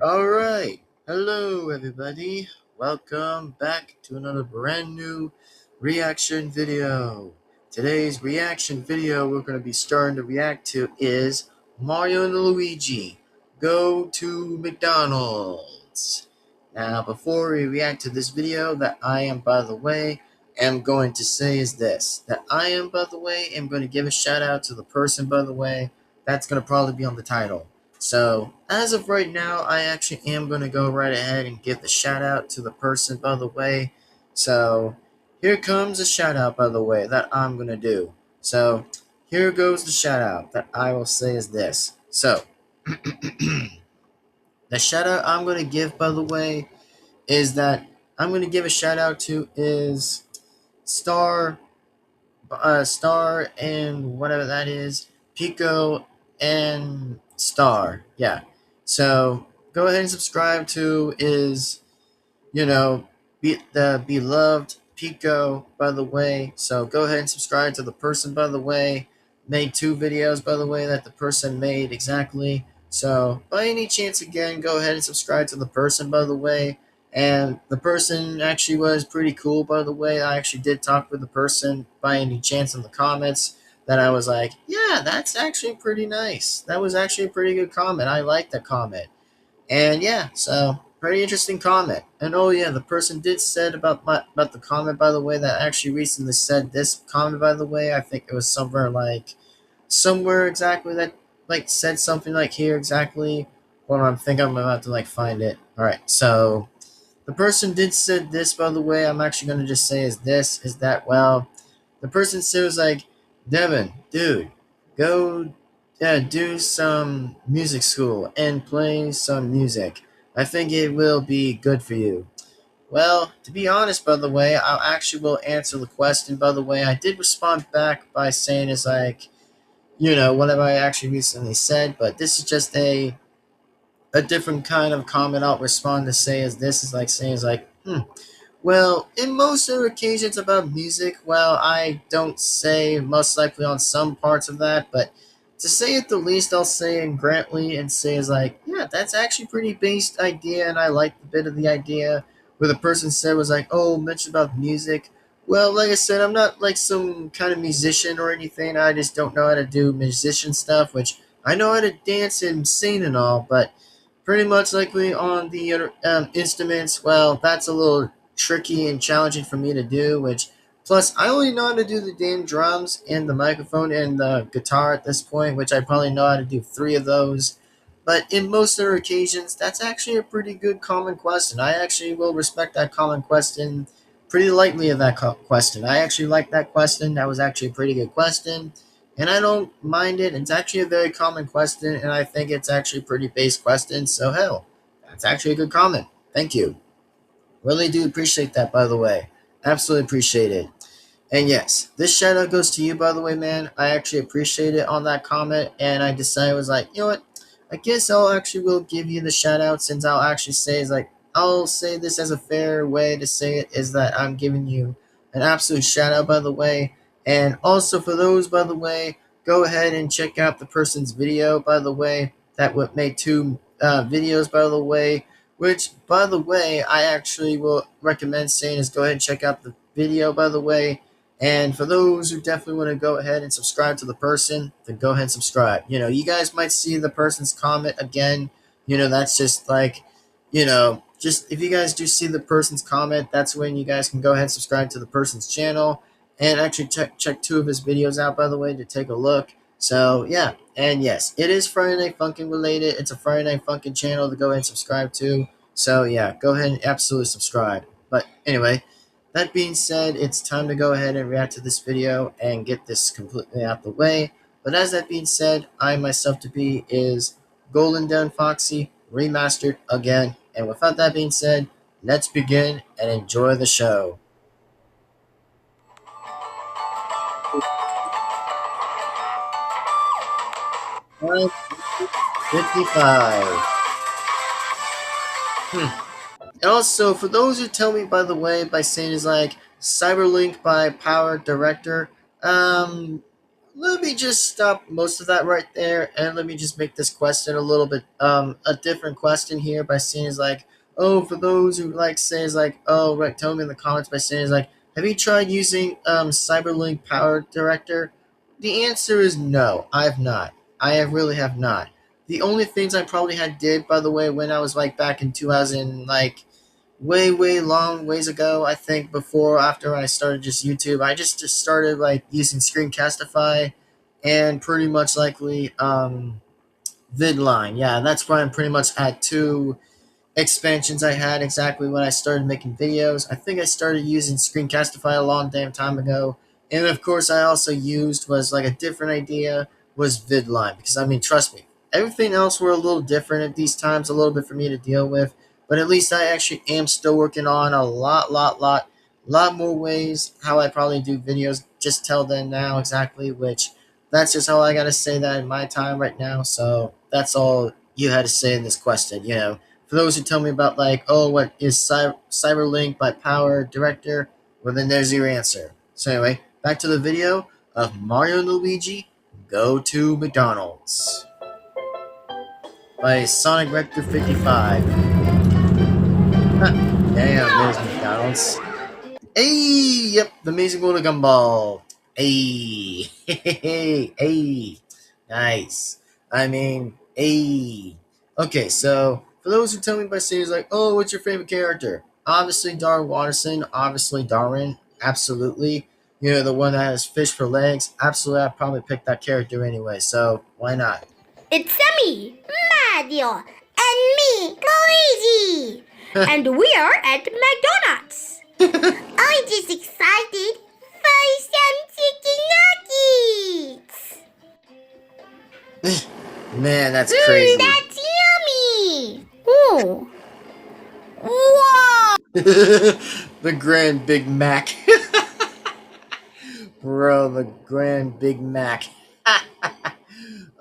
Alright, hello everybody. Welcome back to another brand new reaction video. Today's reaction video we're going to be starting to react to is Mario and Luigi Go to McDonald's. Now, before we react to this video, that I am, by the way, am going to say is this. That I am, by the way, am going to give a shout out to the person, by the way, that's going to probably be on the title. So, as of right now, I actually am going to go right ahead and give the shout out to the person, by the way. So, here comes a shout out, by the way, that I'm going to do. So, here goes the shout out that I will say is this. So, the shout out I'm going to give, by the way, is that I'm going to give a shout out to is Star, Star and whatever that is, Pico and Star. Yeah. So go ahead and subscribe to is the beloved Pico, by the way. So go ahead and subscribe to the person, by the way. Made two videos, by the way, that the person made exactly. So by any chance, again, go ahead and subscribe to the person, by the way. And the person actually was pretty cool, by the way. I actually did talk with the person by any chance in the comments that I was like, yeah, that's actually pretty nice. That was actually a pretty good comment. I like that comment. And yeah, so pretty interesting comment. And oh yeah, the person did said about the comment, by the way, that actually recently said this comment, by the way. I think it was somewhere exactly that said something like here exactly. Hold on, I think I'm about to find it. All right, so the person did said this, by the way. I'm actually gonna just say is that well, the person said was like, Devin, dude, go do some music school and play some music. I think it will be good for you. Well, to be honest, by the way, I actually will answer the question. By the way, I did respond back by saying is like, whatever I actually recently said, but this is just a different kind of comment I'll respond to say is this is like saying is like, well, in most of the occasions about music, well, I don't say most likely on some parts of that, but to say it the least, I'll say in Grantley and say is like, yeah, that's actually pretty based idea, and I like the bit of the idea where the person said was like, oh, mention about music. Well, like I said, I'm not like some kind of musician or anything. I just don't know how to do musician stuff, which I know how to dance and sing and all, but pretty much likely on the other instruments, well, that's a little tricky and challenging for me to do, which plus I only know how to do the damn drums and the microphone and the guitar at this point, which I probably know how to do three of those. But in most other occasions, that's actually a pretty good common question. I actually will respect that common question pretty lightly of that question. I actually like that question. That was actually a pretty good question. And I don't mind it. It's actually a very common question, and I think it's actually a pretty base question. So hell, that's actually a good comment. Thank you. Really do appreciate that, by the way. Absolutely appreciate it. And yes, this shout out goes to you, by the way, man. I actually appreciate it on that comment, and I decided I was like, you know what? I guess I'll actually will give you the shout out since I'll actually say is like I'll say this as a fair way to say it is that I'm giving you an absolute shout out, by the way. And also for those, by the way, go ahead and check out the person's video, by the way. That what made two videos, by the way. Which, by the way, I actually will recommend saying is go ahead and check out the video, by the way. And for those who definitely want to go ahead and subscribe to the person, then go ahead and subscribe. You guys might see the person's comment again. That's just like, just if you guys do see the person's comment, that's when you guys can go ahead and subscribe to the person's channel and actually check two of his videos out, by the way, to take a look. So, yeah. And yes, it is Friday Night Funkin' related. It's a Friday Night Funkin' channel to go ahead and subscribe to. So, yeah, go ahead and absolutely subscribe. But anyway, that being said, it's time to go ahead and react to this video and get this completely out the way. But as that being said, I myself to be is Golden Devin-Foxy, remastered again. And without that being said, let's begin and enjoy the show. 55. And also, for those who tell me, by the way, by saying is like Cyberlink by Power Director, let me just stop most of that right there, and let me just make this question a little bit a different question here by saying is like, oh, for those who like say is like, oh, right, tell me in the comments by saying is like, have you tried using Cyberlink Power Director? The answer is no, I've not. Really have not. The only things I probably had did, by the way, when I was like back in 2000, like way long ways ago, I think before after I started just YouTube, I just started like using Screencastify and pretty much likely Vidline. Yeah, that's why I'm pretty much at two expansions I had exactly when I started making videos. I think I started using Screencastify a long damn time ago. And of course I also used was like a different idea was Vidline, because I mean trust me, everything else were a little different at these times, a little bit for me to deal with. But at least I actually am still working on a lot more ways how I probably do videos just till then now exactly, which that's just how I gotta say that in my time right now. So that's all you had to say in this question, you know. For those who tell me about like, oh, what is Cyberlink by Power Director? Well, then there's your answer. So anyway, back to the video of Mario and Luigi Go to McDonald's by Sonic Rector 55. Huh, damn, there's McDonald's. Hey, yep, the Amazing World of Gumball. Hey, hey, nice. I mean, hey. Okay, so for those who tell me by saying like, oh, what's your favorite character? Obviously, Darwin Watterson. Obviously, Darwin. Absolutely. You know, the one that has fish for legs. Absolutely, I'd probably pick that character anyway. So why not? It's me, Mario, and me, Luigi. And we are at McDonald's. I'm just excited for some chicken nuggets. Man, that's crazy. That's yummy. Oh. Whoa. The Grand Big Mac. Bro, the Grand Big Mac.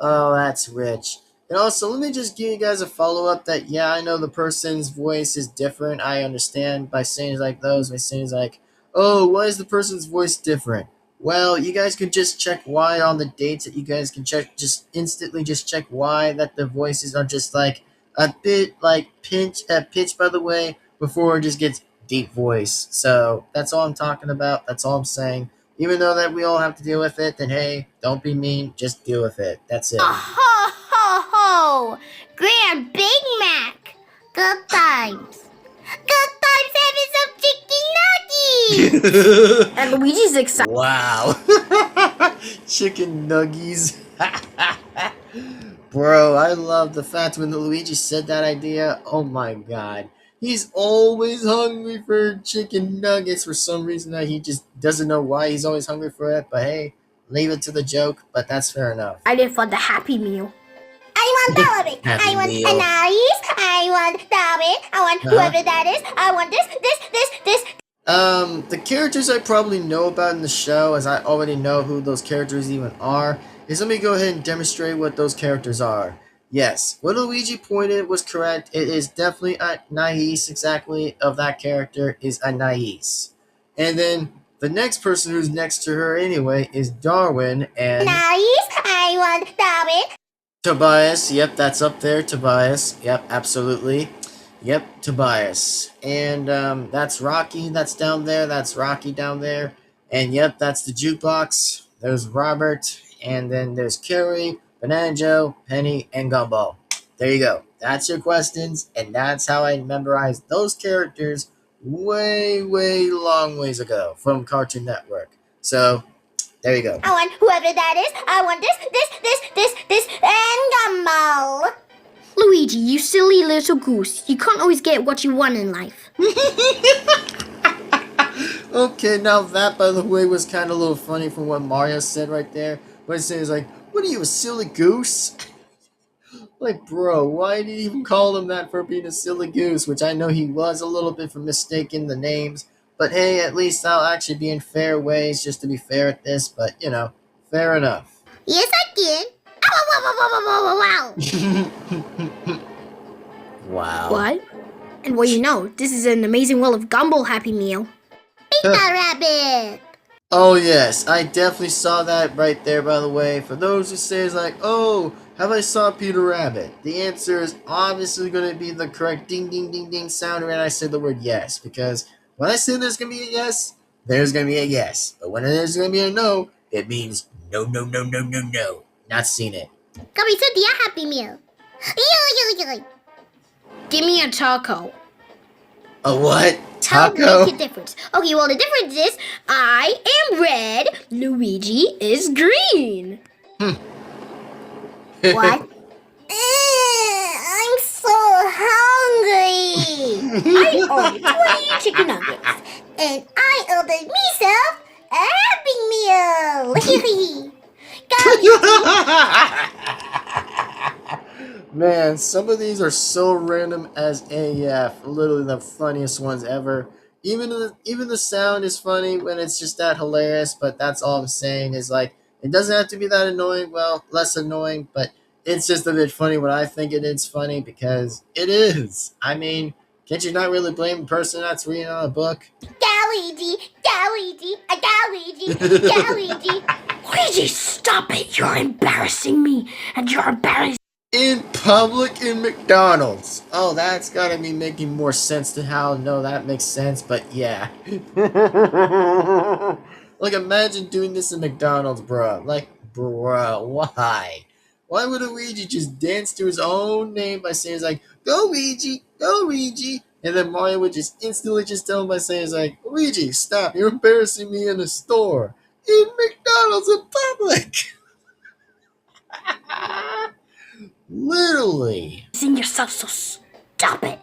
Oh, that's rich. And also, let me just give you guys a follow up that, yeah, I know the person's voice is different. I understand by saying like those, by saying like, oh, why is the person's voice different? Well, you guys could just check why on the dates that you guys can check, just instantly just check why that the voices are just like a bit like pitch by the way, before it just gets deep voice. So that's all I'm talking about. That's all I'm saying. Even though that we all have to deal with it, then hey, don't be mean, just deal with it. That's it. Ho, ho, ho. Grand Big Mac. Good times. Good times having some chicken nuggets. And Luigi's excited. Wow. Chicken nuggies. Bro, I love the fact when Luigi said that idea. Oh my god. He's always hungry for chicken nuggets for some reason that he just doesn't know why he's always hungry for it. But hey, leave it to the joke, but that's fair enough. I did for the Happy Meal. I want Dominic. I want Anais. I want Dominic. I want whoever that is. I want this. The characters I probably know about in the show, as I already know who those characters even are, is let me go ahead and demonstrate what those characters are. Yes, what Luigi pointed was correct. It is definitely Anais, exactly, of that character is Anais. And then the next person who's next to her anyway is Darwin and... Anais, I want Darwin. Tobias, yep, that's up there, Tobias. Yep, absolutely. Yep, Tobias. And that's Rocky, that's down there, that's Rocky down there. And yep, that's the jukebox. There's Robert, and then there's Carrie, Banana Joe, Penny, and Gumball. There you go. That's your questions, and that's how I memorized those characters way long ways ago from Cartoon Network. So, there you go. I want whoever that is. I want this, and Gumball. Luigi, you silly little goose. You can't always get what you want in life. Okay, now that, by the way, was kind of a little funny from what Mario said right there. But it says, like, what are you, a silly goose? Like, bro, why did he even call him that for being a silly goose? Which I know he was a little bit for mistaking the names. But hey, at least I'll actually be in fair ways, just to be fair at this. But, you know, fair enough. Yes, I did. Wow. What? And well, you know, this is an amazing world of Gumball Happy Meal. Pizza Rabbit! Oh yes, I definitely saw that right there, by the way. For those who say it's like, oh, have I saw Peter Rabbit? The answer is obviously going to be the correct ding ding ding ding sound when I say the word yes. Because when I say there's going to be a yes, there's going to be a yes. But when there's going to be a no, it means no, no, no, no, no, no. Not seen it. Kami sa dia Happy Meal. Yo. Give me a taco. A what? How Taco? make a difference? Okay, well, the difference is I am red, Luigi is green. What? I'm so hungry. I ordered 20 chicken nuggets, and I ordered myself a Happy Meal. Man, some of these are so random as AF. Literally the funniest ones ever. Even the sound is funny when it's just that hilarious. But that's all I'm saying is like it doesn't have to be that annoying. Well, less annoying, but it's just a bit funny when I think it is funny because it is. I mean, can't you not really blame a person that's reading on a book? Luigi. Luigi, stop it! You're embarrassing me, and you're embarrassing. In public in McDonald's. Oh, that's gotta be making more sense to how. No, that makes sense, but yeah. Like, imagine doing this in McDonald's, bruh. Like, bruh, why? Why would Luigi just dance to his own name by saying, like, go Luigi, go Luigi? And then Mario would just instantly just tell him by saying, like, Luigi, stop, you're embarrassing me in the store. In McDonald's in public. Literally. Sing yourself, so stop it.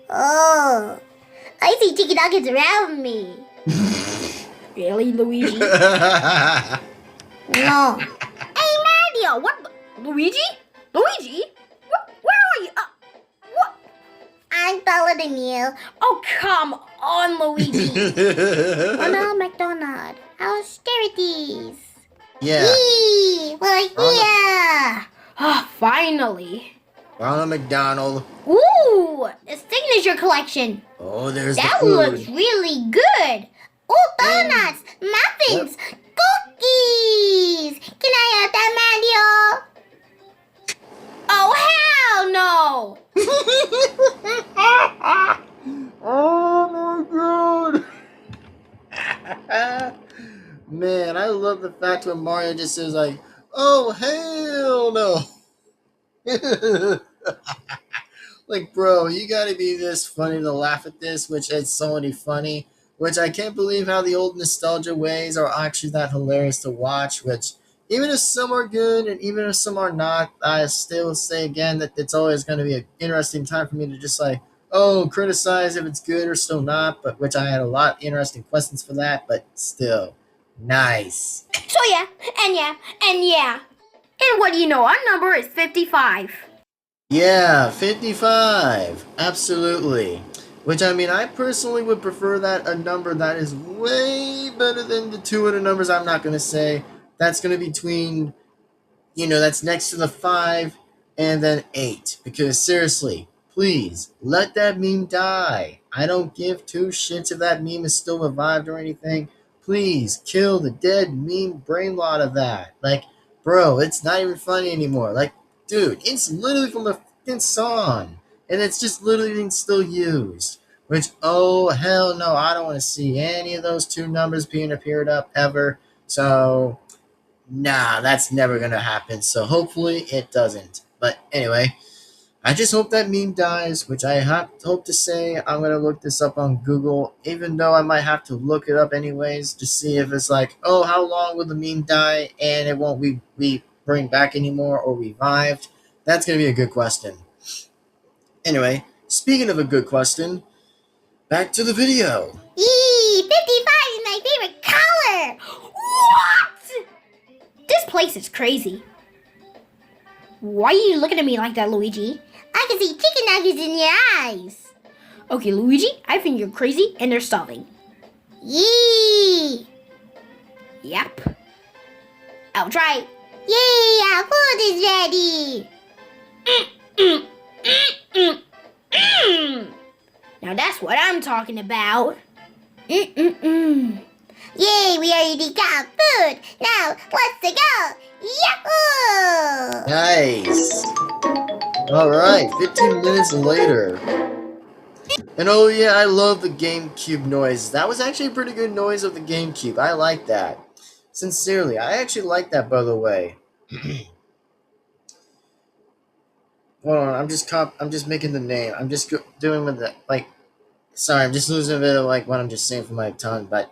Oh, I see chicken nuggets around me. Really, Luigi? No. Hey, Mario, what? Luigi? Luigi? Where are you? What? I'm taller than you. Oh, come on, Luigi. Ronald McDonald, austerities. Yeah. Yee, we're here. Oh, finally. Ronald McDonald. Ooh, a signature collection. Oh, there's That the food. looks really good. Oh, donuts, muffins, cookies. Can I have that, Mario? Oh, hell no. Oh my god. Man, I love the fact when Mario just says like, oh hell no. Like, bro, you gotta be this funny to laugh at this, which is so many funny. Which I can't believe how the old nostalgia ways are actually that hilarious to watch. Which, even if some are good and even if some are not, I still say again that it's always going to be an interesting time for me to just like, oh, criticize if it's good or still not. But which I had a lot of interesting questions for that. But still, nice. So yeah. And what do you know? Our number is 55. Yeah, 55. Absolutely. Which, I mean, I personally would prefer that a number that is way better than the two other numbers I'm not going to say. That's going to be between, that's next to the 5 and then 8. Because seriously, please, let that meme die. I don't give two shits if that meme is still revived or anything. Please, kill the dead meme brain lot of that. Like, bro, it's not even funny anymore. Like, dude, it's literally from a fucking song. And it's just literally being still used. Which, oh, hell no, I don't want to see any of those two numbers being appeared up ever. So, nah, that's never going to happen. So, hopefully, it doesn't. But anyway, I just hope that meme dies, which I hope to say I'm going to look this up on Google, even though I might have to look it up anyways to see if it's like, oh, how long will the meme die and it won't be bring back anymore or revived? That's going to be a good question. Anyway, speaking of a good question, back to the video. Yee, 55 is my favorite color. What? This place is crazy. Why are you looking at me like that, Luigi? I can see chicken nuggets in your eyes. Okay, Luigi, I think you're crazy and they're starving. Yee. Yep. I'll try. Yay, our food is ready. Now that's what I'm talking about. Yay, we already got food. Now, let's go. Yahoo! Nice. Alright, 15 minutes later. And oh yeah, I love the GameCube noise. That was actually a pretty good noise of the GameCube. I like that. Sincerely, I actually like that, by the way. Hold on, I'm just making the name. I'm just doing with the like. Sorry, I'm just losing a bit of like what I'm just saying from my tongue. But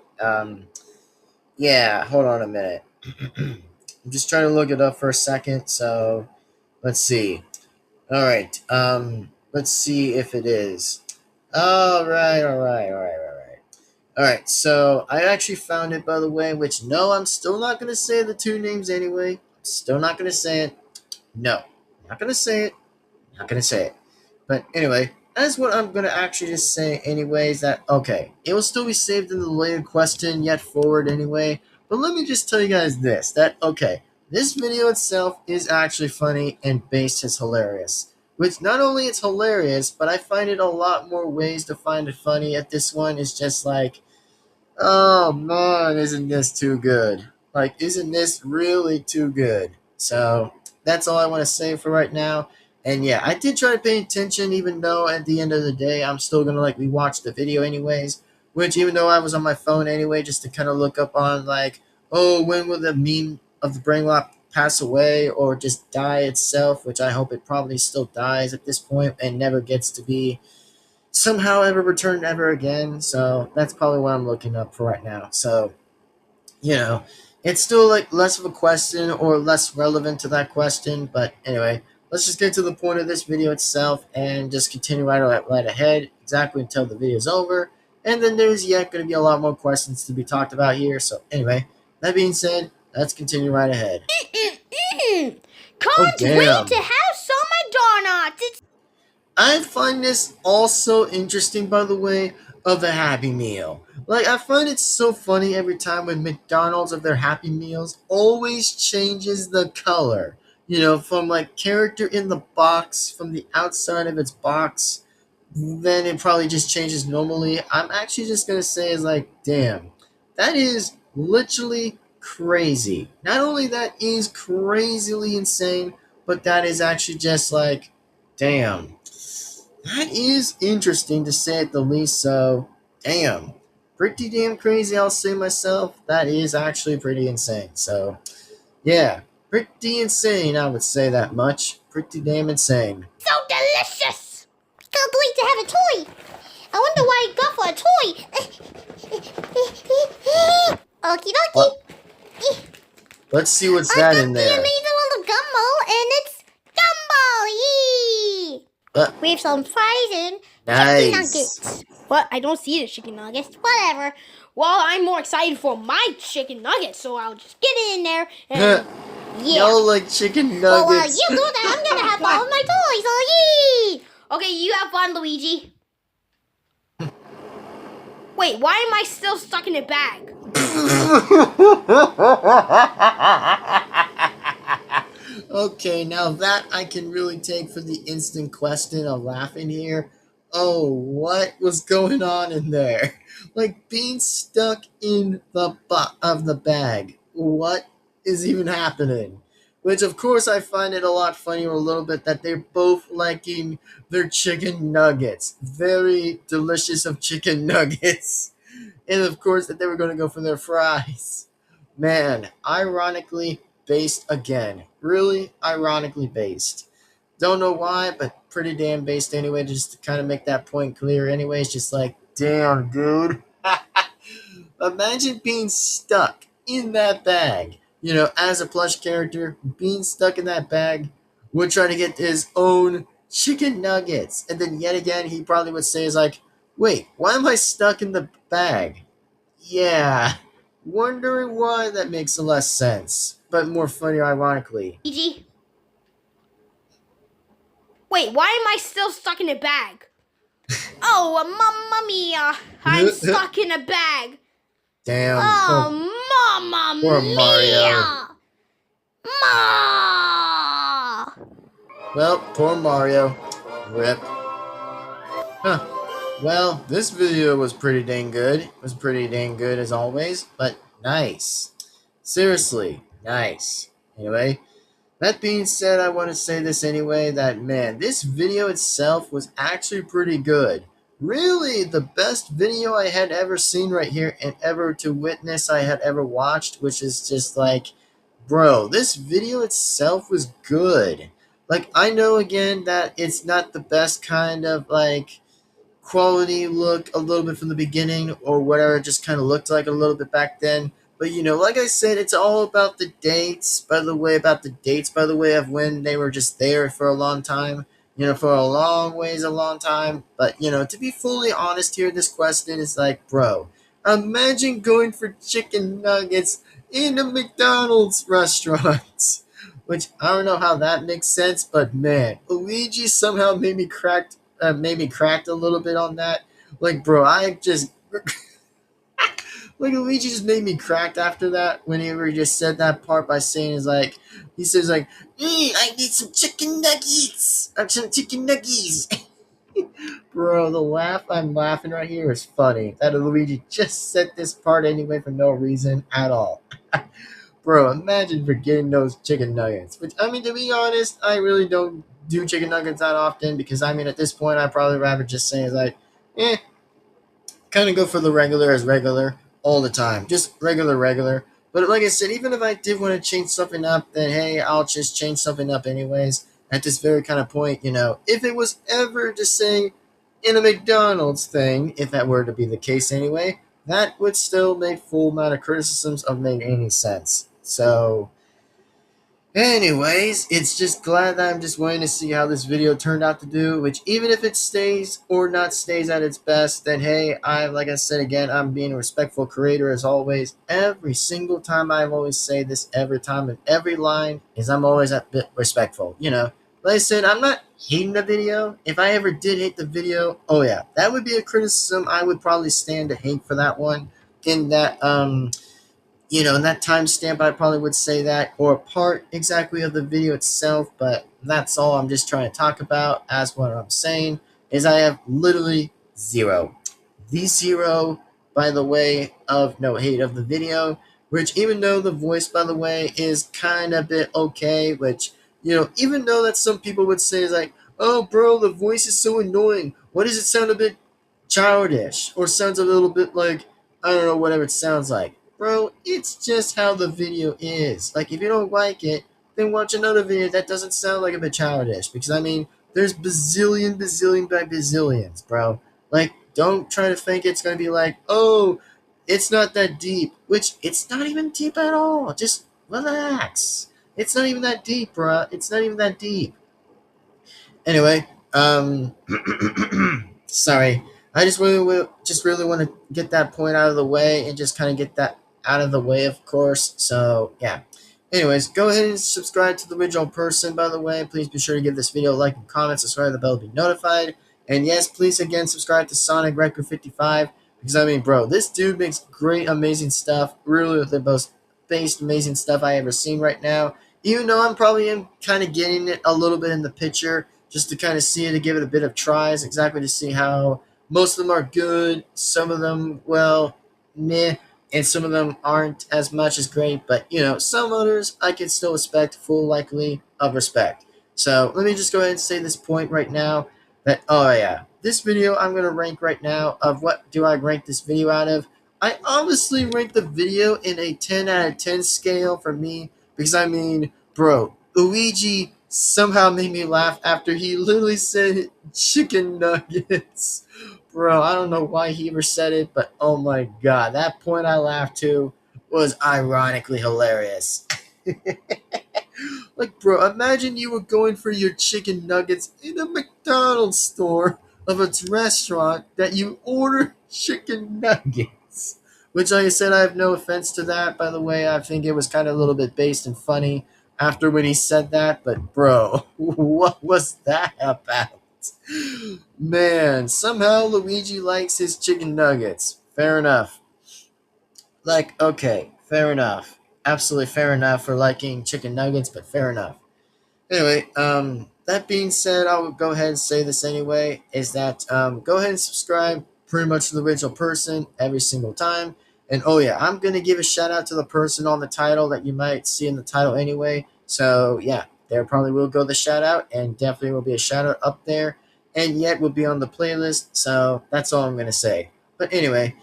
yeah. Hold on a minute. I'm just trying to look it up for a second. So let's see. All right. Let's see if it is. All right. All right. All right. All right. All right. So I actually found it, by the way. Which no, I'm still not gonna say the two names anyway. I'm still not gonna say it. No, not gonna say it. Not gonna say it. But anyway, that's what I'm gonna actually just say anyways, that okay, it will still be saved in the later question yet forward anyway. But let me just tell you guys this, that okay, this video itself is actually funny and base is hilarious. Which not only it's hilarious, but I find it a lot more ways to find it funny at this one is just like, oh man, isn't this too good? Like, isn't this really too good? So that's all I want to say for right now. And yeah, I did try to pay attention, even though at the end of the day, I'm still gonna like rewatch the video anyways. Which even though I was on my phone anyway, just to kind of look up on like, oh, when will the meme of the brain lock pass away or just die itself? Which I hope it probably still dies at this point and never gets to be somehow ever returned ever again. So that's probably what I'm looking up for right now. So, you know, it's still like less of a question or less relevant to that question. But anyway, let's just get to the point of this video itself and just continue right ahead exactly until the video's over. And then there's yet going to be a lot more questions to be talked about here. So anyway, that being said, let's continue right ahead. Oh, Can't wait to damn. have some McDonalds. It's I find this also interesting, by the way, of the Happy Meal. Like, I find it so funny every time when McDonald's of their Happy Meals always changes the color. You know, from like character in the box, from the outside of its box, then it probably just changes normally. I'm actually just gonna say is like, damn, that is literally crazy. Not only that is crazily insane, but that is actually just like, damn. That is interesting to say at the least, so damn. Pretty damn crazy, I'll say myself. That is actually pretty insane. So, yeah, pretty insane, I would say that much. Pretty damn insane. so delicious. Can't wait to have a toy. I wonder why I got for a toy. Okie What? dokie. Let's see what's I that got in the there. amazing little gumball, and it's gumball! Yee! We have some fries and chicken Nice. nuggets. What? I don't see the chicken nuggets. Whatever. Well, I'm more excited for my chicken nuggets, so I'll just get it in there and yeah. Y'all like chicken Well, nuggets. you do that. I'm gonna have all of my toys. Oh, yee! Okay, you have fun, Luigi. Wait, why am I still stuck in a bag? Okay, now that I can really take for the instant question of laughing here. Oh, what was going on in there? Like being stuck in the butt of the bag. What is even happening? Which, of course, I find it a lot funnier a little bit that they're both liking their chicken nuggets. Very delicious of chicken nuggets. And, of course, that they were going to go for their fries. Man, ironically based again. Really ironically based. Don't know why, but pretty damn based anyway, just to kind of make that point clear anyway. It's just like, damn, dude. Imagine being stuck in that bag. You know, as a plush character, being stuck in that bag, would try to get his own chicken nuggets. And then yet again, he probably would say, is like, wait, why am I stuck in the bag? Yeah. Wondering why that makes less sense, but more funny ironically. Luigi. Wait, why am I still stuck in a bag? Oh, mamma mia! I'm stuck in a bag. Damn. Oh, mamma Poor Mario. mia! Ma! Well, poor Mario. Rip. Huh. Well, this video was pretty dang good. It was pretty dang good as always, but nice. Seriously, nice. Anyway, that being said, I want to say this anyway, that man, this video itself was actually pretty good. Really, the best video I had ever seen right here and ever to witness I had ever watched, which is just like, bro, this video itself was good. Like, I know again that it's not the best kind of like quality look a little bit from the beginning or whatever it just kind of looked like a little bit back then. But like I said, it's all about the dates, by the way, of when they were just there for a long time, for a long ways, a long time. But, to be fully honest here, this question is like, bro, imagine going for chicken nuggets in a McDonald's restaurant. Which I don't know how that makes sense, but man, Luigi somehow made me cracked a little bit on that. Like, bro, I just like Luigi just made me cracked after that. Whenever he just said that part by saying is like he says like, I need some chicken nuggets. Some chicken nuggets. Bro, the laugh I'm laughing right here is funny. That Luigi just said this part anyway for no reason at all. Bro, imagine forgetting those chicken nuggets. Which, I mean, to be honest, I really don't do chicken nuggets that often because, I mean, at this point, I'd probably rather just say, like, eh, kind of go for the regular as regular all the time. Just regular, regular. But like I said, even if I did want to change something up, then hey, I'll just change something up anyways. At this very kind of point, if it was ever to say in a McDonald's thing, if that were to be the case anyway, that would still make full amount of criticisms of made any sense. So anyways, it's just glad that I'm just waiting to see how this video turned out to do, which even if it stays or not stays at its best, then hey, like I said again, I'm being a respectful creator as always. Every single time I always say this every time and every line is I'm always a bit respectful, Like I said, I'm not hating the video. If I ever did hate the video, oh yeah, that would be a criticism I would probably stand to hate for that one. In that in that timestamp, I probably would say that, or a part exactly of the video itself, but that's all I'm just trying to talk about. As what I'm saying is, I have literally zero. The zero, by the way, of no hate of the video, which even though the voice, by the way, is kind of a bit okay, which, even though that some people would say is like, oh, bro, the voice is so annoying. What does it sound a bit childish? Or sounds a little bit like, I don't know, whatever it sounds like. Bro, it's just how the video is. Like, if you don't like it, then watch another video that doesn't sound like a bit childish. Because, I mean, there's bazillion by bazillions, bro. Like, don't try to think it's going to be like, oh, it's not that deep. Which, it's not even deep at all. Just relax. It's not even that deep, bro. It's not even that deep. Anyway, sorry. I just really want to get that point out of the way and just kind of get that out of the way, of course. So yeah. Anyways, go ahead and subscribe to the original person. By the way, please be sure to give this video a like and comment. Subscribe to the bell to be notified. And yes, please again subscribe to Sonic Record 55 because I mean, bro, this dude makes great, amazing stuff. Really, the most based, amazing stuff I ever seen right now. Even though I'm probably kind of getting it a little bit in the picture just to kind of see it, to give it a bit of tries, exactly to see how most of them are good, some of them, well, meh, and some of them aren't as much as great, but some others I can still expect full likely of respect. So let me just go ahead and say this point right now that, oh yeah, this video I'm going to rank right now of what do I rank this video out of. I honestly rank the video in a 10 out of 10 scale for me because I mean, bro, Luigi somehow made me laugh after he literally said chicken nuggets. Bro, I don't know why he ever said it, but oh my god, that point I laughed to was ironically hilarious. Like, bro, imagine you were going for your chicken nuggets in a McDonald's store of a restaurant that you order chicken nuggets. Which, like I said, I have no offense to that, by the way. I think it was kind of a little bit based and funny after when he said that, but bro, what was that about? Man, somehow Luigi likes his chicken nuggets. Fair enough. Like, okay, fair enough. Absolutely fair enough for liking chicken nuggets, but fair enough. Anyway, that being said, I will go ahead and say this anyway, is that go ahead and subscribe pretty much to the original person every single time. And oh yeah, I'm going to give a shout out to the person on the title that you might see in the title anyway. So yeah, there probably will go the shout out, and definitely will be a shout out up there, and yet will be on the playlist. So that's all I'm going to say. But anyway,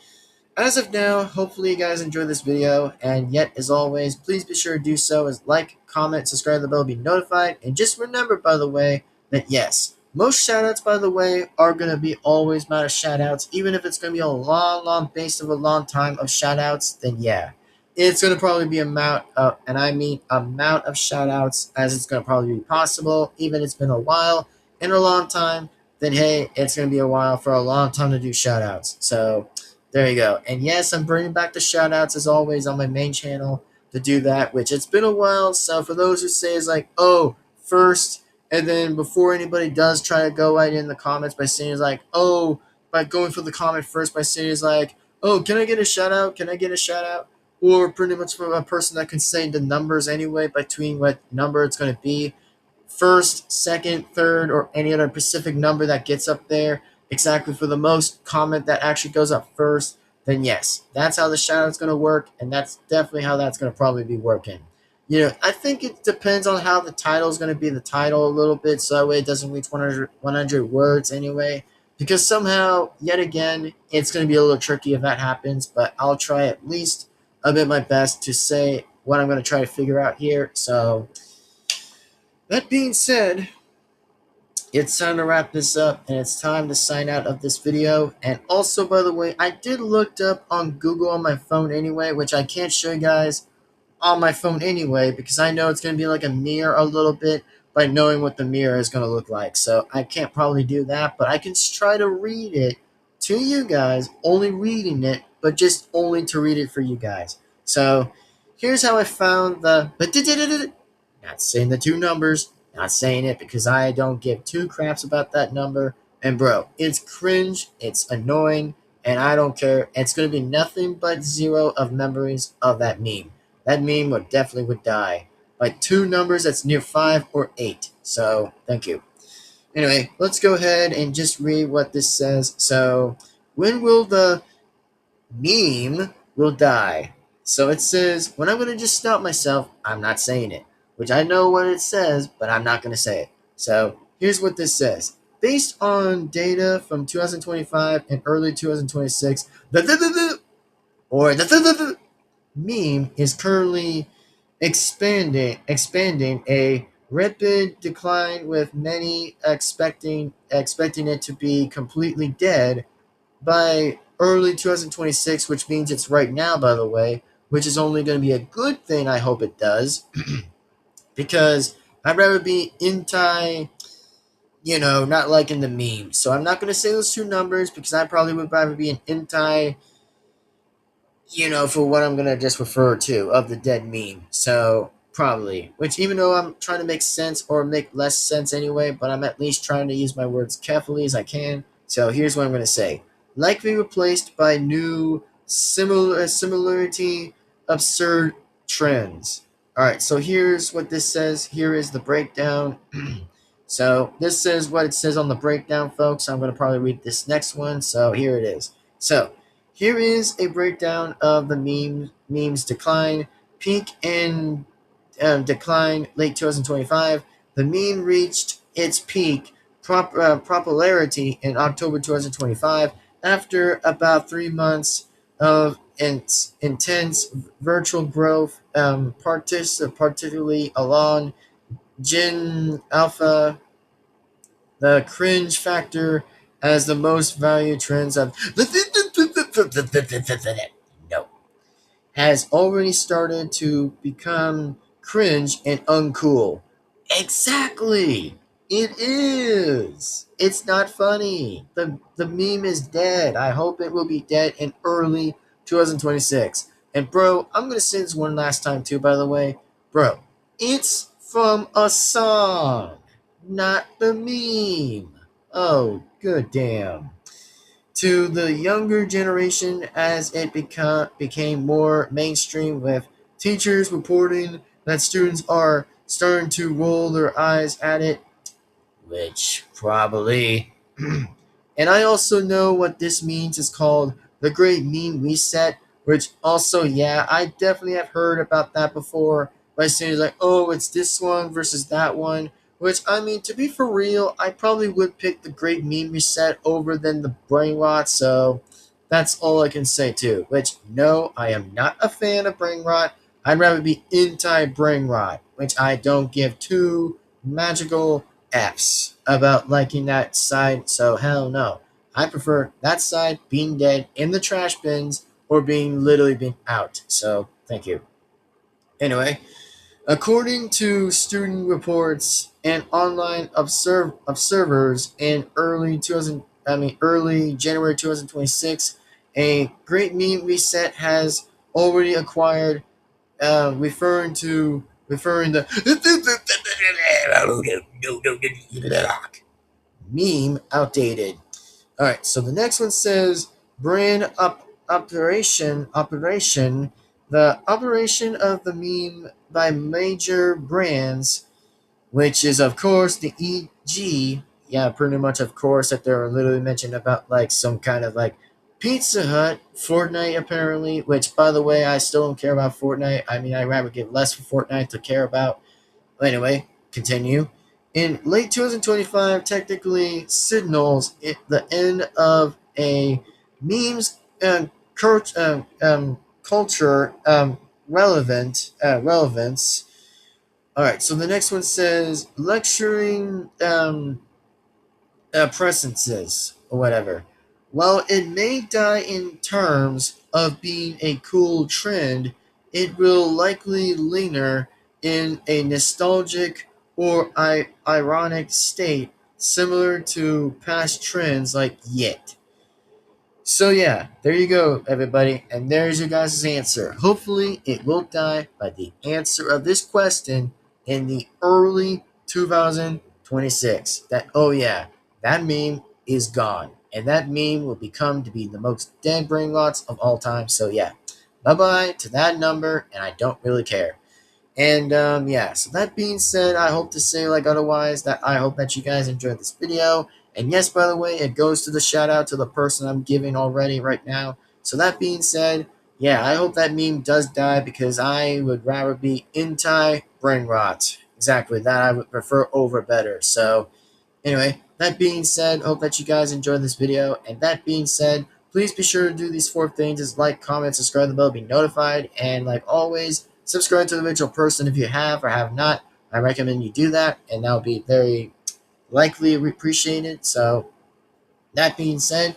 as of now, hopefully you guys enjoyed this video, and yet, as always, please be sure to do so as like, comment, subscribe to the bell, be notified, and just remember, by the way, that yes, most shoutouts, by the way, are going to be always matter shoutouts, even if it's going to be a long base of a long time of shoutouts, then yeah, it's going to probably be amount of, and I mean amount of shoutouts as it's going to probably be possible, even if it's been a while and a long time, then hey, it's going to be a while for a long time to do shoutouts. So, there you go. And yes, I'm bringing back the shoutouts as always on my main channel to do that, which it's been a while. So for those who say it's like, oh, first, and then before anybody does try to go right in the comments by saying it's like, oh, by going for the comment first by saying it's like, oh, can I get a shout out? Can I get a shout out? Or pretty much for a person that can say the numbers anyway between what number it's going to be, first, second, third, or any other specific number that gets up there exactly for the most comment that actually goes up first, then yes, that's how the shoutout's going to work, and that's definitely how that's going to probably be working. You know, I think it depends on how the title is going to be the title a little bit, so that way it doesn't reach 100 words anyway, because somehow, yet again, it's going to be a little tricky if that happens, but I'll try at least a bit my best to say what I'm going to try to figure out here. So that being said, it's time to wrap this up, and it's time to sign out of this video. And also, by the way, I did look up on Google on my phone anyway, which I can't show you guys on my phone anyway, because I know it's going to be like a mirror a little bit by knowing what the mirror is going to look like. So I can't probably do that, but I can try to read it to you guys, only reading it, but just only to read it for you guys. So here's how I found the, not saying the two numbers, not saying it because I don't give two craps about that number. And bro, it's cringe, it's annoying, and I don't care. It's going to be nothing but zero of memories of that meme. That meme would die by two numbers that's near 5 or 8. So, thank you. Anyway, let's go ahead and just read what this says. So, when will the meme will die? So it says, when I'm going to just stop myself, I'm not saying it, which I know what it says, but I'm not going to say it. So here's what this says. Based on data from 2025 and early 2026, the meme is currently expanding a rapid decline, with many expecting it to be completely dead by early 2026, which means it's right now, by the way, which is only going to be a good thing. I hope it does, because I'd rather be anti, not liking the meme. So I'm not going to say those two numbers, because I probably would rather be an anti, for what I'm going to just refer to of the dead meme. So probably, which even though I'm trying to make sense or make less sense anyway, but I'm at least trying to use my words carefully as I can. So here's what I'm going to say. Likely replaced by new similarity absurd trends. All right, so here's what this says. Here is the breakdown. So this is what it says on the breakdown, folks. I'm going to probably read this next one. So here it is. So here is a breakdown of the memes decline, peak and decline late 2025. The meme reached its peak popularity in October 2025 after about 3 months of intense virtual growth, particularly along Gen Alpha. The cringe factor as the most valued trends of no has already started to become cringe and uncool. Exactly. It is. It's not funny. The meme is dead. I hope it will be dead in early 2026. And bro, I'm gonna say this one last time too, by the way. Bro, it's from a song, not the meme. Oh, good damn. To the younger generation, as it became more mainstream, with teachers reporting that students are starting to roll their eyes at it. which probably. And I also know what this means is called the Great Meme Reset, which also, yeah, I definitely have heard about that before by saying, like, oh, it's this one versus that one. Which, I mean, to be for real, I probably would pick the Great Meme Reset over than the Brain Rot, so that's all I can say, too. Which, no, I am not a fan of Brain Rot. I'd rather be anti-Brain Rot, which I don't give two magical F's about liking that side, so hell no. I prefer that side being dead in the trash bins or being literally being out. So thank you. Anyway, according to student reports and online observers in early January 2026, a Great Meme Reset has already acquired, referring the meme outdated. All right, so the next one says brand operation. The operation of the meme by major brands, which is of course the EG. Yeah, pretty much of course that they're literally mentioned about like some kind of like Pizza Hut, Fortnite apparently. Which by the way, I still don't care about Fortnite. I mean, I'd rather give less for Fortnite to care about. Anyway, continue. In late 2025, technically signals the end of a memes culture relevance. All right, so the next one says lecturing presences or whatever. While it may die in terms of being a cool trend, it will likely linger in a nostalgic or ironic state similar to past trends like Yet. So yeah, there you go, everybody, and there's your guys' answer. Hopefully, it will die by the answer of this question in the early 2026. That oh yeah, that meme is gone, and that meme will become to be the most dead brain lots of all time. So yeah, bye bye to that number, and I don't really care. And yeah, so that being said, I hope to say like otherwise that I hope that you guys enjoyed this video. And yes, by the way, it goes to the shout out to the person I'm giving already right now. So that being said, yeah, I hope that meme does die because I would rather be anti brain rot. Exactly, that I would prefer over better. So anyway, that being said, hope that you guys enjoyed this video. And that being said, please be sure to do these 4 things: is like, comment, subscribe, the bell, be notified, and like always, subscribe to the original person if you have or have not. I recommend you do that, and that will be very likely appreciated. So that being said,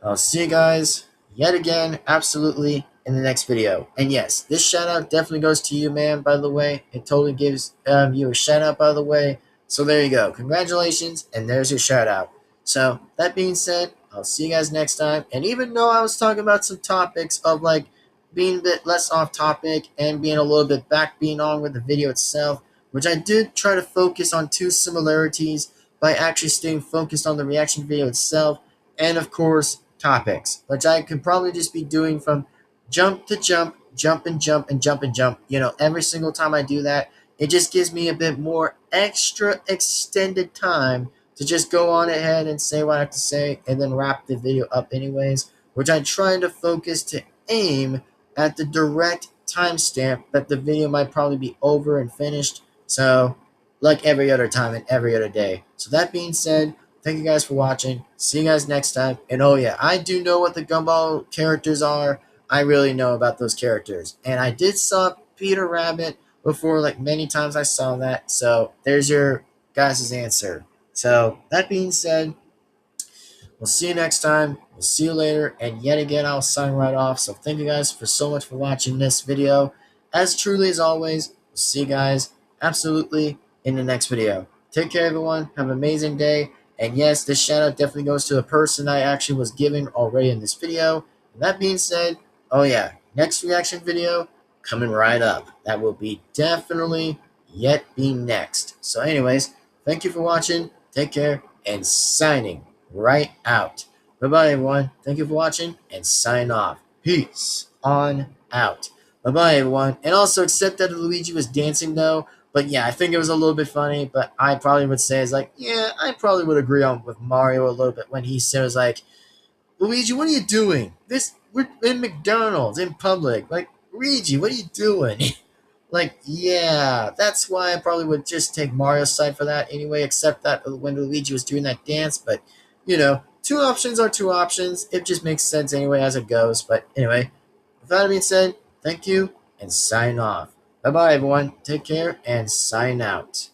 I'll see you guys yet again, absolutely, in the next video. And yes, this shout out definitely goes to you, man, by the way. It totally gives you a shout out, by the way. So there you go. Congratulations, and there's your shout out. So that being said, I'll see you guys next time. And even though I was talking about some topics of like being a bit less off topic and being a little bit back being on with the video itself, which I did try to focus on two similarities by actually staying focused on the reaction video itself, and of course topics, which I could probably just be doing from jump to jump, jump and jump and jump and jump. You know, every single time I do that, it just gives me a bit more extra extended time to just go on ahead and say what I have to say and then wrap the video up anyways, which I try to focus to aim at the direct timestamp that the video might probably be over and finished. So like every other time and every other day. So that being said, thank you guys for watching. See you guys next time. And oh yeah, I do know what the Gumball characters are. I really know about those characters. And I did saw Peter Rabbit before, like many times I saw that. So there's your guys' answer. So that being said, we'll see you next time. We'll see you later. And yet again, I'll sign right off. So thank you guys for so much for watching this video. As truly as always, we'll see you guys absolutely in the next video. Take care, everyone. Have an amazing day. And yes, this shout out definitely goes to a person I actually was giving already in this video. And that being said, oh yeah, next reaction video coming right up. That will be definitely yet be next. So anyways, thank you for watching. Take care and signing right out. Bye-bye, everyone. Thank you for watching and sign off. Peace on out. Bye-bye, everyone. And also, accept that Luigi was dancing, though, But yeah, I think it was a little bit funny. But I probably would say is like, yeah, I probably would agree on with Mario a little bit when he says like, Luigi, what are you doing? We're in McDonald's in public. Like, Luigi, what are you doing? Like, yeah, that's why I probably would just take Mario's side for that anyway, except that when Luigi was doing that dance. But, two options are two options. It just makes sense anyway as it goes. But anyway, with that being said, thank you and sign off. Bye bye, everyone. Take care and sign out.